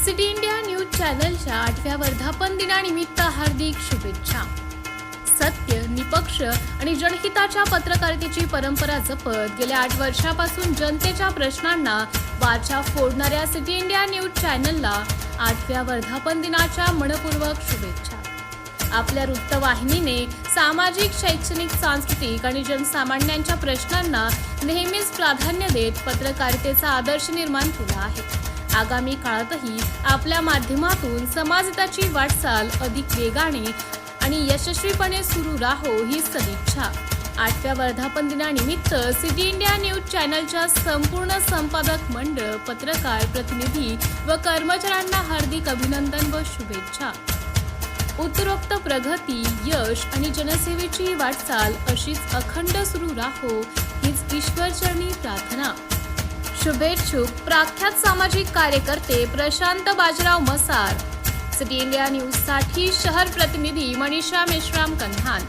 City India news चॅनलच्या 8व्या वर्धापन दिनानिमित्त हार्दिक शुभेच्छा। सत्य, निपक्ष आणि जनहिताच्या पत्रकारितेची परंपरा जपत गेल्या 8 वर्षापासून जनतेच्या प्रश्नांना वाचा फोडणाऱ्या सिटी इंडिया न्यूज चॅनलला 8व्या वर्धापन दिनाच्या मनपूर्वक शुभेच्छा। आपल्या वृत्तवाहिनीने सामाजिक, शैक्षणिक, सांस्कृतिक आणि जनसामान्यांच्या प्रश्नांना नेहमीच प्राधान्य देत पत्रकारितेचा आदर्श निर्माण केला आहे। आगामी काळातही आपल्या माध्यमातून समाजहिताची वाटचाल अधिक वेगाने आणि यशस्वीपणे सुरू राहो ही सदिच्छा। 8व्या वर्धापन दिनानिमित्त सिटी इंडिया न्यूज चॅनलच्या संपूर्ण संपादक मंडळ, पत्रकार, प्रतिनिधी व कर्मचाऱ्यांना हार्दिक अभिनंदन व शुभेच्छा। उत्तरोक्त प्रगती, यश आणि जनसेवेची वाटचाल अशीच अखंड सुरू राहो हीच ईश्वरचरणी प्रार्थना। शुभेच्छुक प्रख्यात सामाजिक कार्यकर्ते Prashant Bajirao Masar. City India news साठी शहर प्रतिनिधी मनीषा मेश्राम कन्हान।